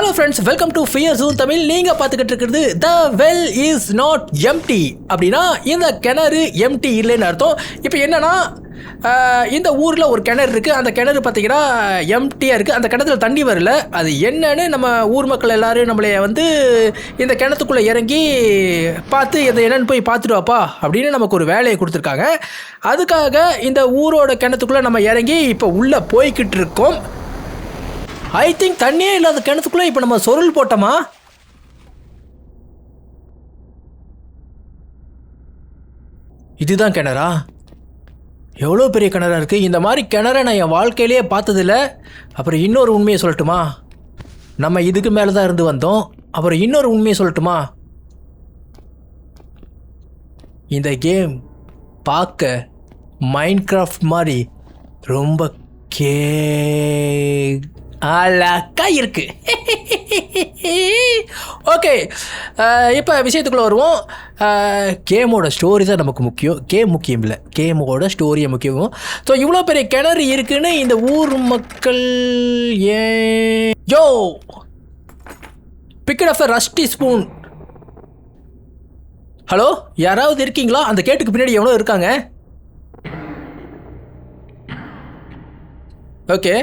Hello friends, welcome to fear zone Tamil. நீங்கள் பார்த்துக்கிட்டு இருக்கிறது the well is not empty. அப்படின்னா இந்த கிணறு எம்டி இல்லைன்னு அர்த்தம். இப்போ என்னன்னா, இந்த ஊரில் ஒரு கிணறு இருக்குது. அந்த கிணறு பார்த்தீங்கன்னா எம்டியாக இருக்குது. அந்த கிணத்துல தண்ணி வரல. அது என்னன்னு நம்ம ஊர் மக்கள் எல்லோரும் நம்மளை இந்த கிணத்துக்குள்ளே இறங்கி பார்த்து இதை என்னென்னு போய் பார்த்துட்டு வாப்பா அப்படின்னு நமக்கு ஒரு வேலையை கொடுத்துருக்காங்க. அதுக்காக இந்த ஊரோட கிணத்துக்குள்ளே நம்ம இறங்கி இப்போ உள்ளே போய்கிட்டு இருக்கோம். ஐ திங்க் தண்ணியே இல்லாத கிணத்துக்குள்ளே இப்போ நம்ம சொருள் போட்டோமா? இதுதான் கிணறா? எவ்வளோ பெரிய கிணறா இருக்குது. இந்த மாதிரி கிணற நான் என் வாழ்க்கையிலேயே பார்த்ததில்ல. அப்புறம் இன்னொரு உண்மையை சொல்லட்டுமா? நம்ம இதுக்கு மேலே தான் இருந்து வந்தோம். அப்புறம் இன்னொரு உண்மையை சொல்லட்டுமா? இந்த கேம் பார்க்க மைன்கிராஃப்ட் மாதிரி ரொம்ப அழகா இருக்கு. ஓகே, இப்போ விஷயத்துக்குள்ளே வருவோம். கேமோட ஸ்டோரி தான் நமக்கு முக்கியம். கேம் முக்கியம் இல்லை, கேமோட ஸ்டோரியை முக்கியம். ஸோ இவ்வளோ பெரிய கிணறு இருக்குன்னு இந்த ஊர் மக்கள் you picked off a rusty spoon. Hello, யாராவது இருக்கீங்களா? அந்த கேட்டுக்கு பின்னாடி எவ்வளோ இருக்காங்க? ஓகே,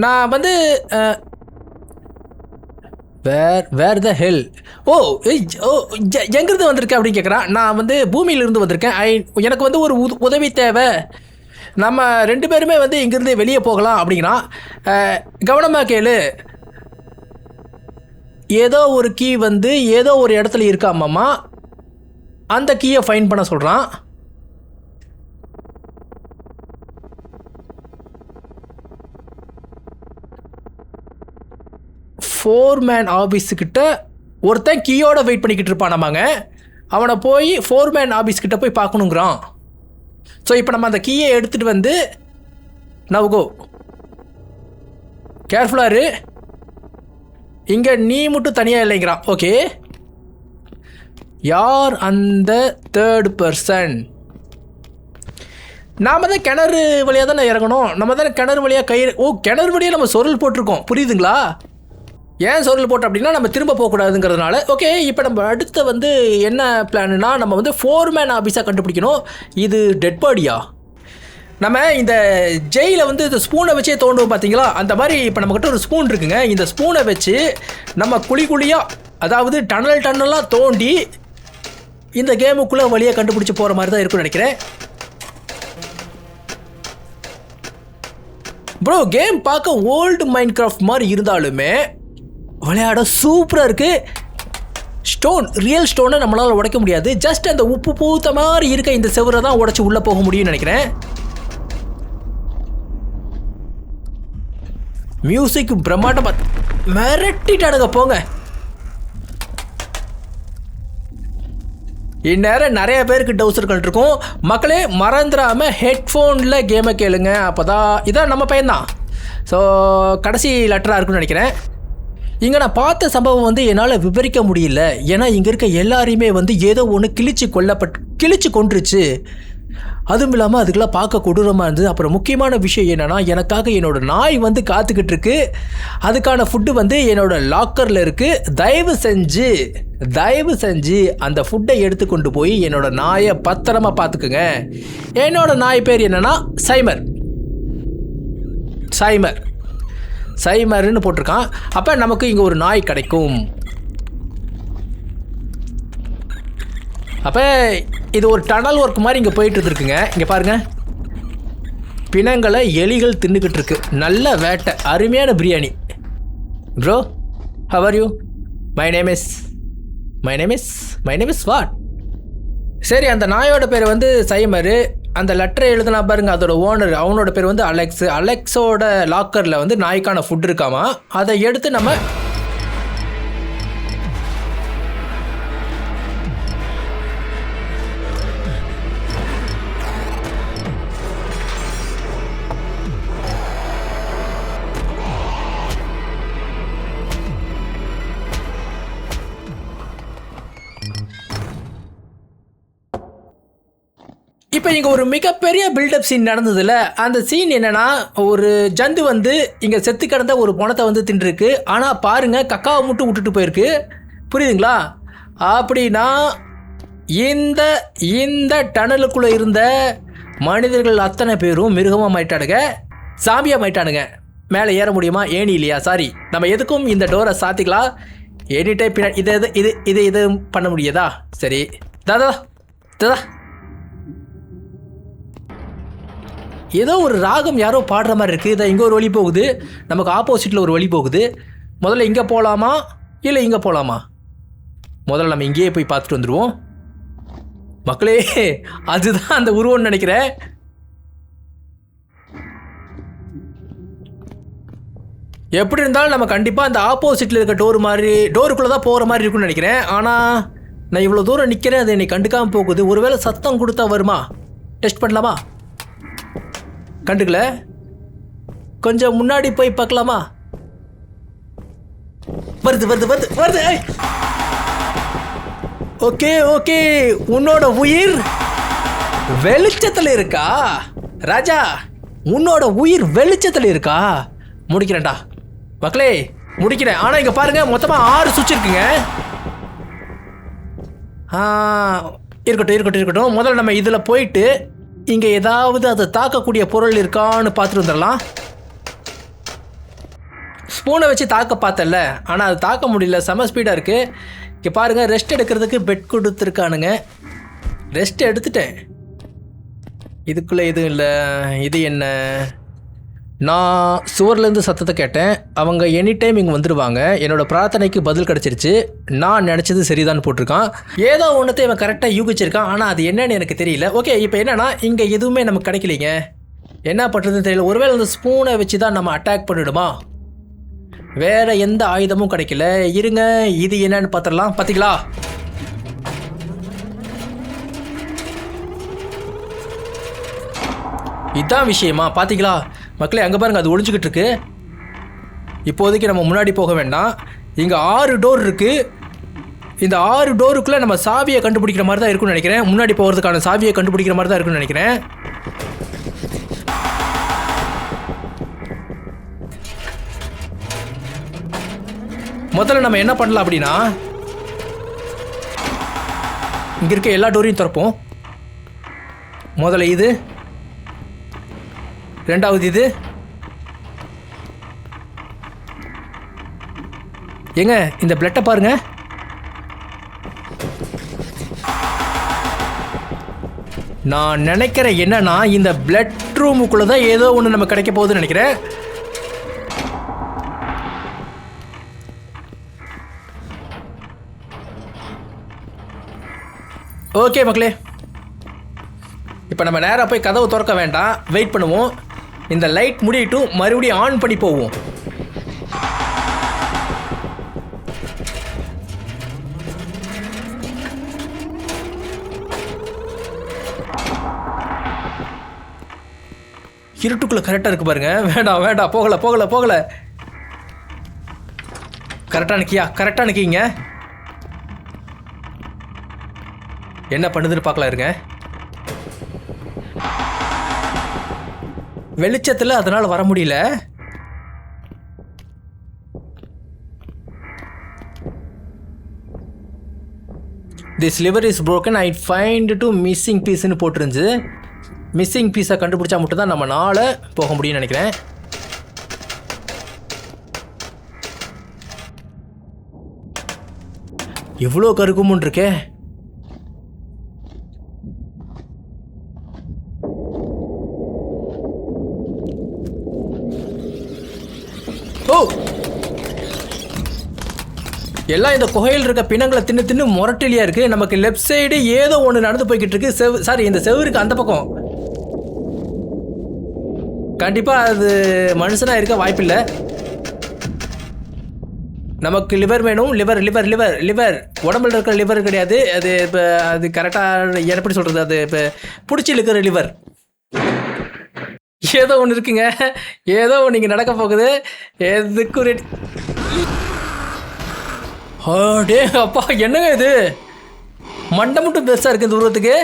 நான் வேர் த ஹெல். எங்கிருந்து வந்திருக்கேன் அப்படின்னு கேட்குறான். நான் பூமியிலிருந்து வந்திருக்கேன். எனக்கு ஒரு உதவி தேவை. நம்ம ரெண்டு பேருமே இங்கேருந்து வெளியே போகலாம் அப்படிங்கிறான். கவனமாக கேளு. ஏதோ ஒரு கீ ஏதோ ஒரு இடத்துல இருக்காமாம்மா. அந்த கீயை ஃபைண்ட் பண்ண சொல்கிறான். ஃபோர்மேன் ஆஃபீஸுக்கிட்ட ஒருத்தன் கீயோட வெயிட் பண்ணிக்கிட்டு இருப்பானாமாங்க. அவனை போய் ஃபோர்மேன் ஆஃபீஸ்கிட்ட போய் பார்க்கணுங்கிறான். ஸோ இப்போ நம்ம அந்த கீயை எடுத்துகிட்டு நவுகோ கேர்ஃபுல்லாக இரு. இங்கே நீ மட்டும் தனியாக இல்லைங்கிறான். ஓகே, யார் அந்த தேர்ட் பர்சன்? நாம் தான் கிணறு வழியாக தானே இறங்கணும். நம்ம தானே கிணறு வழியாக கிணறு வழியாக நம்ம சொருள் போட்டிருக்கோம், புரியுதுங்களா? ஏன் சொருள் போட்டோம் அப்படின்னா நம்ம திரும்ப போகக்கூடாதுங்கிறதுனால. ஓகே, இப்போ நம்ம அடுத்த என்ன பிளான்னா, நம்ம ஃபோர்மேன் ஆஃபீஸாக கண்டுபிடிக்கணும். இது டெட் பாடியா? நம்ம இந்த ஜெயிலில் இந்த ஸ்பூனை வச்சே தோண்டுவோம் பார்த்தீங்களா? அந்த மாதிரி இப்போ நம்மக்கிட்ட ஒரு ஸ்பூன் இருக்குங்க. இந்த ஸ்பூனை வச்சு நம்ம குழியாக, அதாவது டன்னலாக தோண்டி இந்த கேமுக்குள்ளே வழியாக கண்டுபிடிச்சி போகிற மாதிரி தான் இருக்குன்னு நினைக்கிறேன். ப்ரோ, கேம் பார்க்க ஓல்டு மைன்கிராஃப்ட் மாதிரி இருந்தாலுமே விளையாட சூப்பராக இருக்குது. ஸ்டோன், ரியல் ஸ்டோனை நம்மளால் உடைக்க முடியாது. ஜஸ்ட் அந்த உப்பு பூத்த மாதிரி இருக்க இந்த செவரை தான் உடைச்சி உள்ளே போக முடியும்னு நினைக்கிறேன். மியூசிக் பிரம்மாண்டம் மிரட்டிட்டானுங்க போங்க. இந்நேரம் நிறைய பேருக்கு டவுசர்கள் இருக்கும். மக்களே, மறந்துடாமல் ஹெட்ஃபோனில் கேமை கேளுங்க. அப்போ தான் இதான் நம்ம பையன்தான். ஸோ கடைசி லெட்டராக இருக்குன்னு நினைக்கிறேன். இங்கே நான் பார்த்த சம்பவம் என்னால் விவரிக்க முடியல. ஏன்னா இங்கே இருக்க எல்லாரையுமே ஏதோ ஒன்று கிழிச்சு கொண்டுருச்சு. அதுவும் இல்லாமல் அதுக்கெல்லாம் பார்க்க கொடூரமாக இருந்தது. அப்புறம் முக்கியமான விஷயம் என்னென்னா, எனக்காக என்னோடய நாய் காத்துக்கிட்டு இருக்கு. அதுக்கான ஃபுட்டு என்னோடய லாக்கரில் இருக்குது. தயவு செஞ்சு அந்த ஃபுட்டை எடுத்து கொண்டு போய் என்னோடய நாயை பத்திரமா பார்த்துக்குங்க. என்னோடய நாய் பேர் என்னென்னா சைமர்னு போட்டிருக்கான். அப்போ நமக்கு இங்கே ஒரு நாய் கிடைக்கும். அப்போ இது ஒரு டனல் ஒர்க் மாதிரி இங்கே போயிட்டு இருக்குங்க. இங்கே பாருங்கள், பிணங்களை எலிகள் தின்னுக்கிட்டு இருக்கு. நல்ல வேட்டை, அருமையான biryani. Bro, how are you? My name is what? சரி, அந்த நாயோட பேர் சைமரு. அந்த லெட்டரை எழுதுனா பாருங்க, அதோட ஓனர், அவனோட பேர் அலெக்ஸ். அலெக்ஸோட லாக்கரில் நாய்க்கான ஃபுட் இருக்காமா. அதை எடுத்து நம்ம இப்போ இங்கே ஒரு மிகப்பெரிய பில்டப் சீன் நடந்ததுல, அந்த சீன் என்னன்னா, ஒரு ஜந்து வந்து இங்கே செத்து கிடந்த ஒரு பணத்தை வந்து தின்றுருக்கு. ஆனால் பாருங்க, கக்காவை மட்டும் விட்டுட்டு போயிருக்கு. புரியுதுங்களா? அப்படின்னா இந்த இந்த டனலுக்குள்ளே இருந்த மனிதர்கள் அத்தனை பேரும் மிருகமாக மாயிட்டானுங்க, சாமியாக மாயிட்டானுங்க. மேலே ஏற முடியுமா? ஏணி இல்லையா? சாரி, நம்ம எதுக்கும் இந்த டோரை சாத்திக்கலாம். எனி டைப் பின்னாடி இது பண்ண முடியாதா? சரி, தாதா தாதா, ஏதோ ஒரு ராகம் யாரோ பாடுற மாதிரி இருக்குது. இதை இங்கே ஒரு வழி போகுது, நமக்கு ஆப்போசிட்டில் ஒரு வழி போகுது. முதல்ல இங்கே போகலாமா இல்லை இங்கே போகலாமா? முதல்ல நம்ம இங்கேயே போய் பார்த்துட்டு வந்துடுவோம். மக்களே, அதுதான் அந்த உருவம்னு நினைக்கிறேன். எப்படி இருந்தாலும் நம்ம கண்டிப்பாக அந்த ஆப்போசிட்டில் இருக்க டோருக்குள்ளே தான் போகிற மாதிரி இருக்குன்னு நினைக்கிறேன். ஆனால் நான் இவ்வளோ தூரம் நிற்கிறேன், அது என்னை கண்டுக்காமல் போகுது. ஒருவேளை சத்தம் கொடுத்தா வருமா? டெஸ்ட் பண்ணலாமா? கண்டுக்கல. கொஞ்சம் முன்னாடி போய் பார்க்கலாமா? வருது வருது வருது வருது. ஓகே ஓகே, உன்னோட உயிர் வெளிச்சத்தில் இருக்கா ராஜா? உன்னோட உயிர் வெளிச்சத்தில் இருக்கா? முடிக்கிறேன்டா மக்களே, முடிக்கிறேன். ஆனால் இங்கே பாருங்கள், மொத்தமாக 6 சுவிட்ச் இருக்குங்க. இருக்கட்டும். முதல்ல நம்ம இதில் போயிட்டு இங்கே ஏதாவது அதை தாக்கக்கூடிய பொருள் இருக்கான்னு பார்த்துட்டு வந்துடலாம். ஸ்பூனை வச்சு தாக்க பார்த்தல, ஆனால் அது தாக்க முடியல, செம ஸ்பீடாக இருக்குது. இங்கே பாருங்கள், ரெஸ்ட் எடுக்கிறதுக்கு பெட் கொடுத்துருக்கானுங்க. ரெஸ்ட் எடுத்துட்டேன். இதுக்குள்ளே எதுவும் இல்லை. இது என்ன? நான் சுவர்லேருந்து சத்தத்தை கேட்டேன். அவங்க எனி டைம் இங்கே வந்துடுவாங்க. என்னோடய பிரார்த்தனைக்கு பதில் கிடச்சிருச்சு. நான் நினச்சது சரிதான் போட்டிருக்கான். ஏதோ ஒன்றத்தை இவன் கரெக்டாக யூகிச்சிருக்கான், ஆனால் அது என்னன்னு எனக்கு தெரியல. ஓகே, இப்போ என்னென்னா, இங்கே எதுவுமே நமக்கு கிடைக்கலிங்க. என்ன பண்ணுறதுன்னு தெரியல. ஒருவேளை அந்த ஸ்பூனை வச்சு தான் நம்ம அட்டாக் பண்ணிவிடுமா? வேறு எந்த ஆயுதமும் கிடைக்கல. இருங்க, இது என்னன்னு பார்த்துடலாம். பார்த்தீங்களா? இதுதான் விஷயமா? பார்த்தீங்களா மக்களே, அங்கே பாருங்கள், அது ஒழிஞ்சிக்கிட்டு இருக்கு. இப்போதைக்கு நம்ம முன்னாடி போக வேண்டாம். இங்கே 6 டோர் இருக்குது. இந்த 6 டோருக்குள்ளே நம்ம சாவியை கண்டுபிடிக்கிற மாதிரி தான் இருக்குன்னு நினைக்கிறேன். முன்னாடி போகிறதுக்கான சாவியை கண்டுபிடிக்கிற மாதிரி தான் இருக்குன்னு நினைக்கிறேன். முதல்ல நம்ம என்ன பண்ணலாம் அப்படின்னா, இங்கே இருக்க எல்லா டோரையும் திறப்போம். முதல்ல இது, ரெண்டாவது இது. ஏங்க, இந்த பிளட்டை பாருங்க. நான் நினைக்கிறேன் என்னன்னா, இந்த பிளட் ரூமுக்குள்ள தான் ஏதோ ஒன்று நம்ம கிடைக்க போகுதுன்னு நினைக்கிறேன். ஓகே மக்களே, இப்போ நம்ம நேராக போய் கதவு திறக்க வேண்டாம், வெயிட் பண்ணுவோம். இந்த லைட் முடியட்டும், மறுபடியும் ஆன் பண்ணி போவோம். இருட்டுக்குள்ள கரெக்டாக இருக்கு பாருங்க. வேண்டாம், போகல. கரெக்டாக நிற்கிங்க. என்ன பண்ணுதுன்னு பார்க்கலாம் இருங்க. வெளிச்சத்தில் அதனால் வர முடியல. This lever is broken, I find to missing pieceன்னு போட்டிருந்துச்சு. மிஸ்ஸிங் பீஸை கண்டுபிடிச்சா மட்டும்தான் நம்ம நாளை போக முடியும்னு நினைக்கிறேன். இவ்வளோ கருக்குமுன் இருக்கே. ஓ, எல்லாம் இந்த குகையில் இருக்க பிணங்களை தின்னு முரட்டிலியா இருக்கு. நமக்கு லெஃப்ட் சைடு ஏதோ ஒன்று நடந்து போய்கிட்டு இருக்கு. சாரி, இந்த செவருக்கு அந்த பக்கம் கண்டிப்பாக அது மனுஷனாக இருக்க வாய்ப்பில்லை. நமக்கு லிவர் வேணும். லிவர் உடம்புல இருக்கிற லிவர் கிடையாது அது. இப்போ அது கரெக்டாக எப்படி சொல்கிறது, அது இப்போ பிடிச்சி இருக்கிற லிவர். ஏதோ ஒன்று இருக்குங்க, ஏதோ ஒன்று இங்கே நடக்க போகுது. எதுக்கு ரெடி? டே அப்பா, என்னங்க இது? மண்டை மட்டும் பெருசாக இருக்குது தூரத்துக்கு.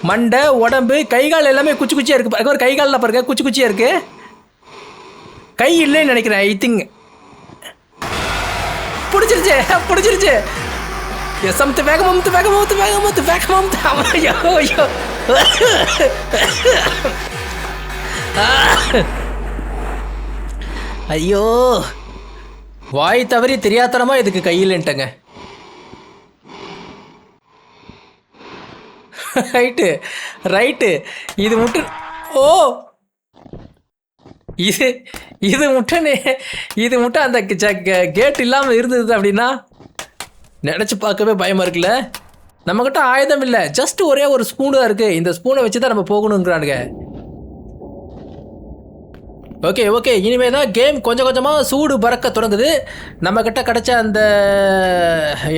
மண்டை உடம்பு கை கால் எல்லாமே குச்சி குச்சியாக இருக்குது பாருங்க. ஒரு கை காலில் பாருங்க குச்சி குச்சியாக இருக்குது. கை இல்லைன்னு நினைக்கிறேன். ஐ திங்க் பிடிச்சிருச்சு. எஸ் அமுத்து வேகம் ஐயோ ஐயோ வாய் தவறி தெரியாதனமா இதுக்கு கையில்ன்ட்டங்க. ரைட்டு இது முட்டு. ஓ இது முட்டை அந்த கேட் இல்லாமல் இருந்தது அப்படின்னா நினச்சி பார்க்கவே பயமாக இருக்குல்ல. நம்மக்கிட்ட ஆயுதம் இல்லை, ஜஸ்ட் ஒரே ஒரு ஸ்பூனு தான் இருக்குது. இந்த ஸ்பூனை வச்சு தான் நம்ம போகணுங்கிறானுங்க. ஓகே இனிமே தான் கேம் கொஞ்சம் கொஞ்சமாக சூடு பறக்க தொடங்குது. நம்மக்கிட்ட கிடச்ச அந்த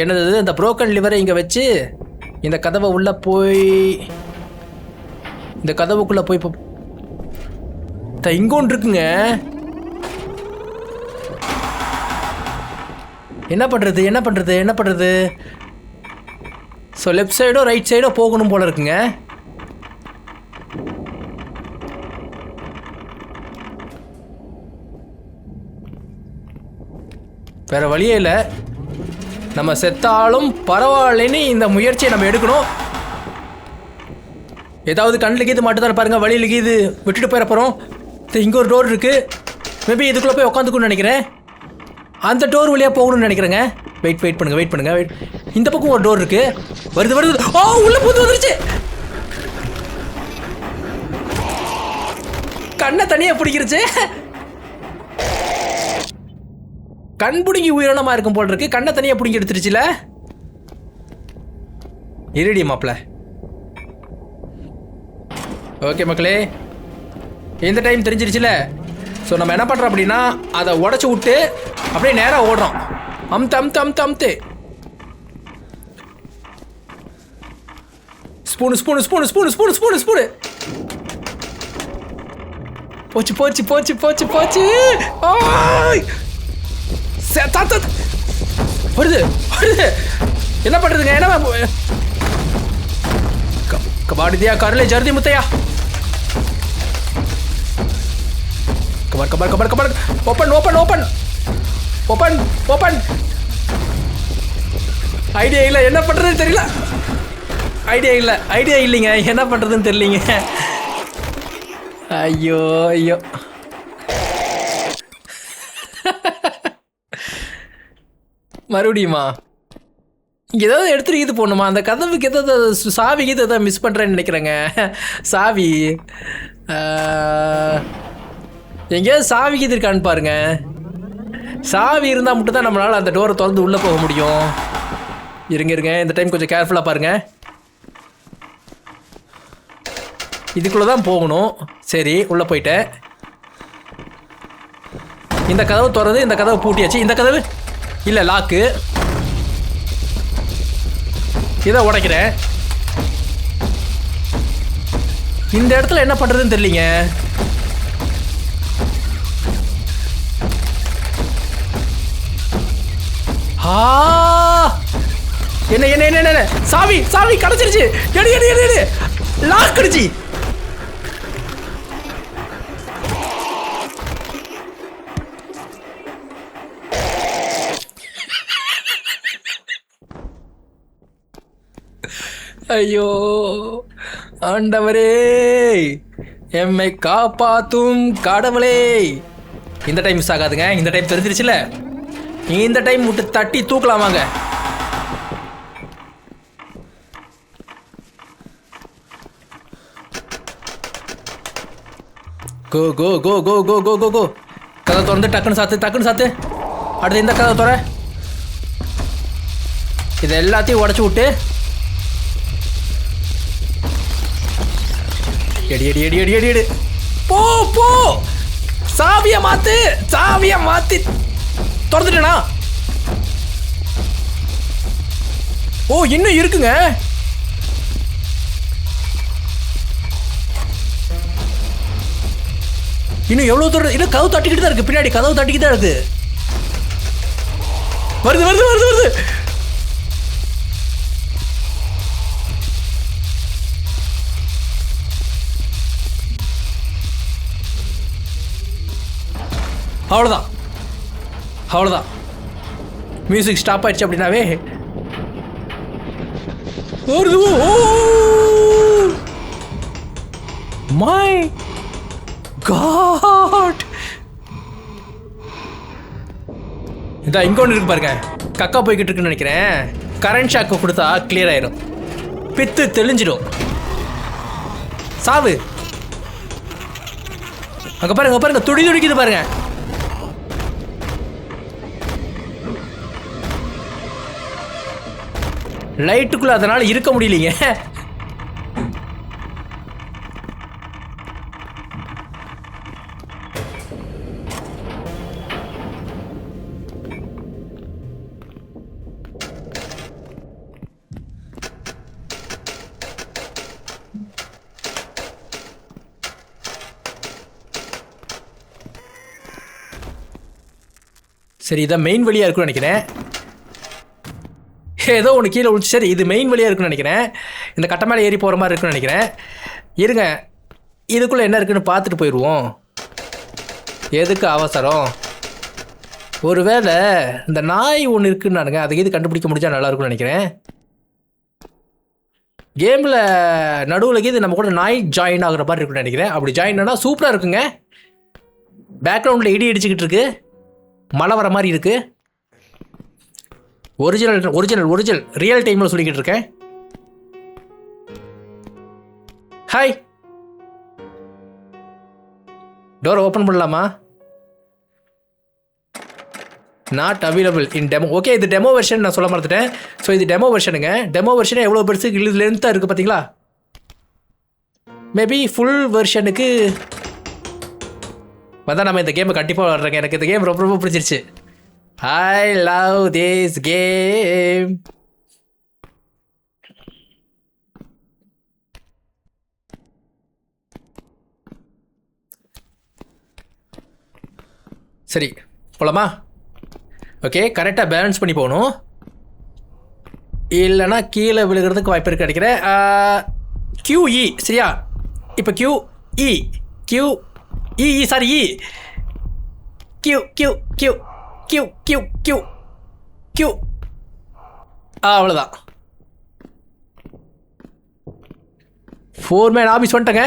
என்னது அந்த புரோக்கன் லிவரை இங்கே வச்சு இந்த கதவை உள்ளே போய் இந்த கதவுக்குள்ளே போய் இங்கோன்னு இருக்குங்க. என்ன பண்ணுறது? ஸோ லெஃப்ட் சைடோ ரைட் சைடோ போகணும் போல இருக்குங்க. வேற வழியே இல்லை. நம்ம செத்தாலும் பரவாயில்லைன்னு இந்த முயற்சியை நம்ம எடுக்கணும். ஏதாவது கண்ணில் கீது மட்டும் தான் பாருங்கள். வழியில் கீது விட்டுட்டு போயிட போகிறோம். இங்கே ஒரு டோர் இருக்குது. மேபி இதுக்குள்ளே போய் உட்காந்துக்கணும்னு நினைக்கிறேன். அந்த டோர் வழியாக போகணும்னு நினைக்கிறேங்க. வெயிட் பண்ணுங்க. இந்த பக்கம் ஒரு டோர் இருக்குது. வருது. ஓ உள்ள பூந்து வந்துருச்சு. கண்ணை தனியாக பிடிக்கிருச்சு. கண் பிடுங்கி உயிரினமாக இருக்கும் போல் இருக்கு. கண்ணை தனியாக பிடுங்கி எடுத்துருச்சுல. இருடி மாப்பிள்ள. ஓகே மக்களே, இந்த டைம் தெரிஞ்சிருச்சுல. ஸோ நம்ம என்ன பண்ணுறோம் அப்படின்னா அதை உடச்சி விட்டு அப்படியே நேராக ஓடுறோம். அமுத்து ஸ்பூனு. போச்சு. வருது. என்ன பண்ணுறதுங்க? என்ன கபாடிதியா கரலே ஜர்தி முத்தையா. கபார். ஓப்பன். ஐடியா இல்லை, என்ன பண்ணுறதுன்னு தெரியல. ஐடியா இல்லைங்க, என்ன பண்ணுறதுன்னு தெரியலிங்க. ஐயோ மறுபடியுமா? ஏதாவது எடுத்துட்டு இது போடணுமா? அந்த கதவுக்கு ஏதாவது சாவிக்கு எதாவது மிஸ் பண்ணுறேன்னு நினைக்கிறேங்க. சாவி எங்கேயாவது சாவிக்கு இது இருக்கான்னு பாருங்க. சாவி இருந்தால் மட்டும் தான் நம்மளால் அந்த டோரை திறந்து உள்ளே போக முடியும். இருங்க இந்த டைம் கொஞ்சம் கேர்ஃபுல்லாக பாருங்கள். இதுக்குள்ளே தான் போகணும். சரி, உள்ளே போயிட்டேன். இந்த கதவு திறந்து இந்த கதவை பூட்டியாச்சு. இந்த கதவு இல்லை, லாக்கு. இதை உடைக்கிறேன். இந்த இடத்துல என்ன பண்ணுறதுன்னு தெரியலிங்க. என்ன சாவி கிடைச்சிருச்சு. எடு லாக் கிடைச்சி. ஐயோ ஆண்டவரே, எம்மை காப்பாத்தும் கடவுளே. இந்த டைம் மிஸ் ஆகாதுங்க. இந்த டைம் தெரிஞ்சிருச்சுல. இந்த டைம் விட்டு தட்டி தூக்கலாமாங்க. கோ கோ கோ கோ கோ கோ கோ கோ. கதை திறந்து டக்குன்னு சாத்து. அடுத்து இந்த கதை திற. இதை எல்லாத்தையும் உடச்சி விட்டு எடி. போ. சாவியை மாத்தி திறந்துட்டேனா? ஓ இன்னும் இருக்குங்க. இன்னும் எவ்வளவு தூரம்? இன்னும் கதவு தட்டிக்கிட்டு தான் இருக்கு. பின்னாடி கதவு தட்டிக்கிட்டு தான் இருக்கு. வருது. அவ்வளோதான் அவ்வளோதான். மியூசிக் ஸ்டாப் ஆயிடுச்சு அப்படின்னாவே மை காட். இதா இங்கே ஒன்று இருக்கு பாருங்க, கக்கா போய்கிட்டு இருக்குன்னு நினைக்கிறேன். கரண்ட் ஷாக்கு கொடுத்தா கிளியர் ஆயிரும், பித்து தெளிஞ்சிடும். சாவு. அங்கே பாருங்க பாருங்க, துடி துடிக்குது பாருங்க. லைட்டுக்குள்ள அதனால இருக்க முடியலைங்க. சரி, இதான் மெயின் வழியாக இருக்குன்னு நினைக்கிறேன். ஏதோ ஒன்று கீழே விழுந்து. சரி, இது மெயின் வழியாக இருக்குன்னு நினைக்கிறேன். இந்த கட்டை மேலே ஏறி போகிற மாதிரி இருக்குன்னு நினைக்கிறேன். இருங்க, இதுக்குள்ளே என்ன இருக்குன்னு பார்த்துட்டு போயிடுவோம். எதுக்கு அவசரம்? ஒருவேளை இந்த நாய் ஒன்று இருக்குன்னு நானுங்க, அதுக்கு எது கண்டுபிடிக்க முடிஞ்சா நல்லாயிருக்குன்னு நினைக்கிறேன். கேமில் நடுவில் இது நம்ம கூட நாய் ஜாயின் ஆகுற மாதிரி இருக்குன்னு நினைக்கிறேன். அப்படி ஜாயின் ஆனால் சூப்பராக இருக்குங்க. பேக்ரவுண்டில் இடி அடிச்சுக்கிட்டு இருக்கு, மழை வர மாதிரி இருக்கு. ஒரிஜினல் ஒரிஜினல் ஒரிஜினல் ரியல் டைமில் சொல்லிக்கிட்டு இருக்கேன். ஹாய், டோர் ஓப்பன் பண்ணலாமா? Not available in demo. Okay, இது டெமோ வெர்ஷன், நான் சொல்ல மறந்துட்டேன். ஸோ இது டெமோ வெர்ஷனுங்க. டெமோ வெர்ஷனே எவ்வளோ பெருசு லென்த்தாக இருக்குது பார்த்தீங்களா? மேபி ஃபுல் வெர்ஷனுக்கு அதான் நம்ம இந்த கேமை கண்டிப்பாக விளாட்றேங்க. எனக்கு இந்த கேம் ரொம்ப ரொம்ப பிடிச்சிருச்சு. I love this game. சரி, போலாமா? ஓகே, கரெக்டாக பேலன்ஸ் பண்ணி போகணும், இல்லைனா கீழே விழுகிறதுக்கு வாய்ப்பு இருக்கு நினைக்கிறேன். QE சரியா? இப்போ QE QE sorry Q Q Q Q Q Q Q. அவ்வளோதான். 4 மேன் ஆஃபீஸ் வந்துட்டேங்க.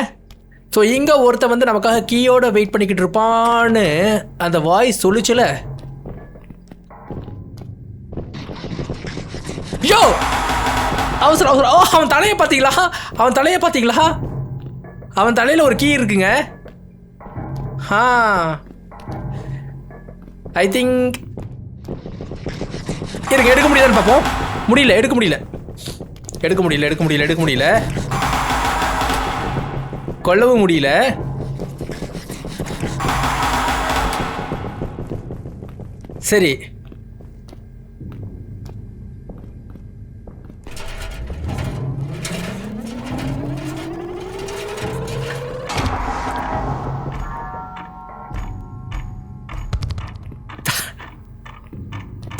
ஸோ இங்கே ஒருத்தன் வந்து நமக்காக கீயோட வெயிட் பண்ணிக்கிட்டு இருப்பான்னு அந்த வாய்ஸ் சொல்லிச்சுல. யோ, அவசரம் அவசரம். அவன் தலையை பார்த்தீங்களா? அவன் தலையை பார்த்தீங்களா? அவன் தலையில் ஒரு கீ இருக்குங்க. ஐ திங்க் இருங்க, எடுக்க முடியலன்னு பார்ப்போம். முடியல, எடுக்க முடியல, எடுக்க முடியல, எடுக்க முடியல, எடுக்க முடியல, கொல்லவும் முடியல. சரி,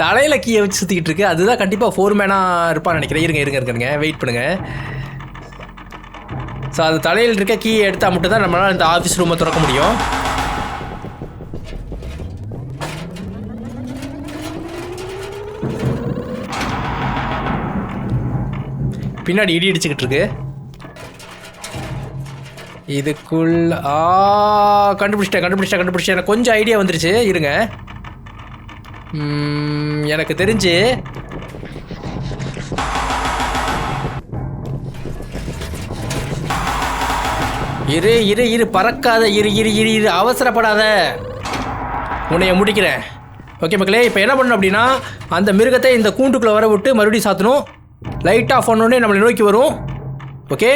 தலையில் கீயை வச்சு சுற்றிக்கிட்டு இருக்கு. அதுதான் கண்டிப்பாக 4 மேனாக இருப்பான்னு நினைக்கிறேன். இருங்க, வெயிட் பண்ணுங்க. ஸோ அது தலையில் இருக்க கீயை எடுத்தால் மட்டும் தான் நம்மளால் இந்த ஆஃபீஸ் ரூமை திறக்க முடியும். பின்னாடி இடி அடிச்சுக்கிட்டு இருக்கு. இதுக்குள்ள கண்டுபிடிச்சிட்டேன். எனக்கு கொஞ்சம் ஐடியா வந்துருச்சு. இருங்க, எனக்கு தெரிஞ்சு இரு பறக்காத, இரு அவசரப்படாத, உன்னைய முடிக்கிறேன். ஓகே மக்களே, இப்போ என்ன பண்ணணும் அப்படின்னா, அந்த மிருகத்தை இந்த கூண்டுக்குள்ளே வர விட்டு மறுபடியும் சாத்தணும். லைட் ஆஃப் பண்ணோடனே நம்மளை நோக்கி வரும். ஓகே,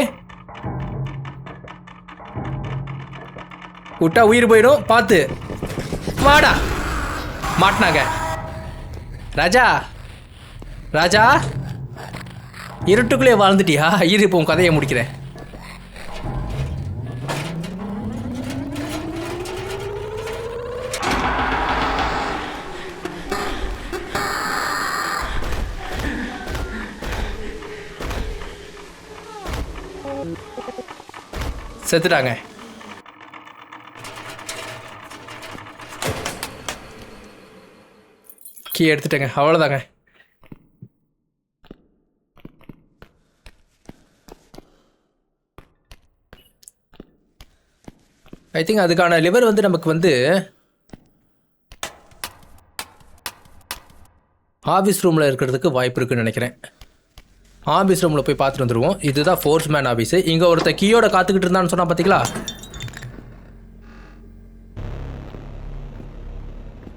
விட்டா உயிர் போயிடும், பார்த்து வாடா. மாட்டினாங்க. ராஜா இருட்டுக்குள்ளே வாழ்ந்துட்டியா? இரு, இப்போ உன் கதையை முடிக்கிறேன். செத்துட்டாங்க. கீ எடுத்துட்டேங்க, அவ்வளோதாங்க. ஐ திங்க் அதுக்கான லிவர் வந்து நமக்கு வந்து ஆஃபீஸ் ரூமில் இருக்கிறதுக்கு வாய்ப்பு இருக்குன்னு நினைக்கிறேன். ஆஃபீஸ் ரூமில் போய் பார்த்துட்டு வந்துடுவோம். இதுதான் ஃபோர்ஸ் மேன் ஆஃபீஸு. இங்கே ஒருத்தர் கீயோட காத்துக்கிட்டு இருந்தான்னு சொன்னால் பார்த்தீங்களா,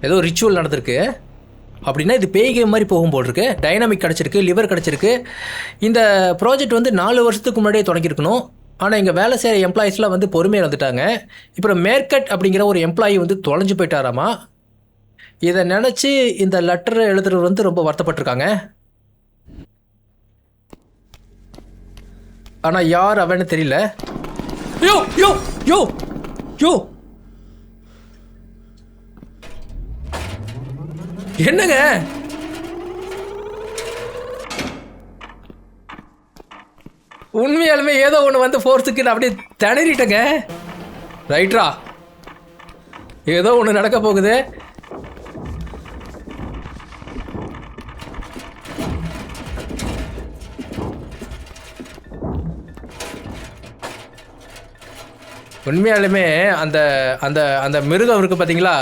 ஏதோ ரிச்சுவல் நடந்திருக்கு. அப்படின்னா இது பேய் கேம் மாதிரி போகும் போல் இருக்கு. டைனாமிக் கிடச்சிருக்கு, லிவர் கிடச்சிருக்கு. இந்த ப்ராஜெக்ட் வந்து 4 வருஷத்துக்கு முன்னாடியே தொடங்கியிருக்கணும். ஆனால் இங்கே வேலை செய்கிற எம்ப்ளாயீஸ்லாம் வந்து பொறுமையாக வந்துட்டாங்க. இப்போ மேர்கட் அப்படிங்கிற ஒரு எம்ப்ளாயி வந்து தொலைஞ்சு போயிட்டாராமா. இதை நினச்சி இந்த லெட்டரை எழுதுறவர் வந்து ரொம்ப வருத்தப்பட்டிருக்காங்க. ஆனால் யார் அவன்னு தெரியல. யோ யோ யோ யோ என்னங்க உண்மையாலுமே ஏதோ ஒன்று வந்து ஃபோர்ஸுக்கு அப்படியே திணறிட்டேங்க. ரைட்ரா, ஏதோ ஒன்று நடக்க போகுது. உண்மையாலுமே அந்த அந்த அந்த மிருகம் இருக்குது பார்த்தீங்களா,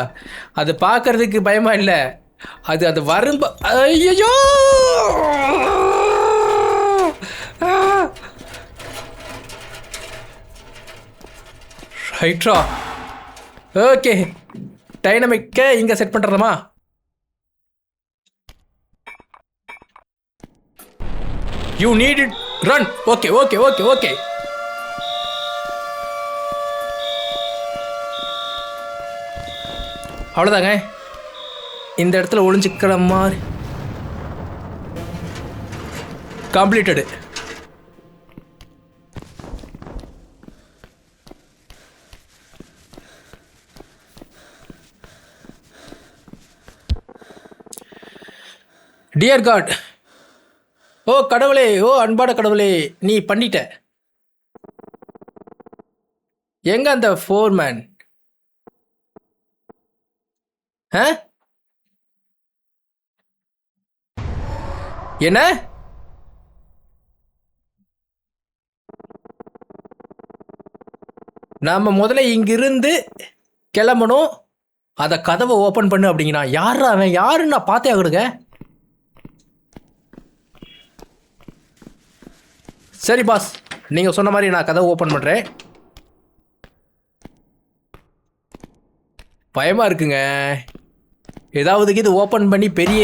அது பார்க்கறதுக்கு பயமா இல்லை, அது வரும்ப. ஐயோ ரைட்ரா. ஓகே, டைனமிக்கை இங்கே செட் பண்ணுறதுமா. You need it run. Okay okay okay okay. அவ்வளோதாங்க, இந்த இடத்துல ஒளிஞ்சிக்கிற மாதிரி. கம்ப்ளீட்டடு. டியர் காட், ஓ கடவுளே, ஓ அன்பான கடவுளே, நீ பண்ணிட்ட. எங்க அந்த ஃபோர்மேன்? என்ன? நாம முதல்ல இங்கிருந்து கிளம்பணும். அதை கதவை ஓப்பன் பண்ணு அப்படிங்கண்ணா. யார் அவன்? யாருன்னு நான் பார்த்தே ஆகிடுங்க. சரி பாஸ், நீங்கள் சொன்ன மாதிரி நான் கதவை ஓப்பன் பண்ணுறேன். பயமாக இருக்குங்க. ஏதாவதுக்கு இது ஓப்பன் பண்ணி பெரிய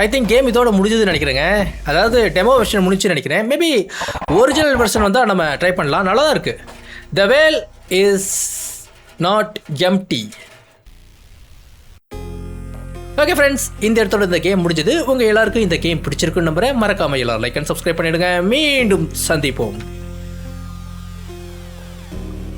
ஐ திங்க் கேம் இதோட முடிஞ்சதுன்னு நினைக்கிறேங்க. அதாவது டெமோ வெர்ஷன் முடிச்சுன்னு நினைக்கிறேன். மேபி ஒரிஜினல் வெர்ஷன் வந்தால் நம்ம ட்ரை பண்ணலாம். நல்லா தான் இருக்குது. The well is not empty. Okay friends, இந்த இடத்தோட இந்த கேம் முடிஞ்சது. உங்கள் எல்லாருக்கும் இந்த கேம் பிடிச்சிருக்குன்னு நம்புறேன். மறக்காமல் எல்லாரும் லைக் அண்ட் சப்ஸ்கிரைப் பண்ணிவிடுங்க. மீண்டும் சந்திப்போம்.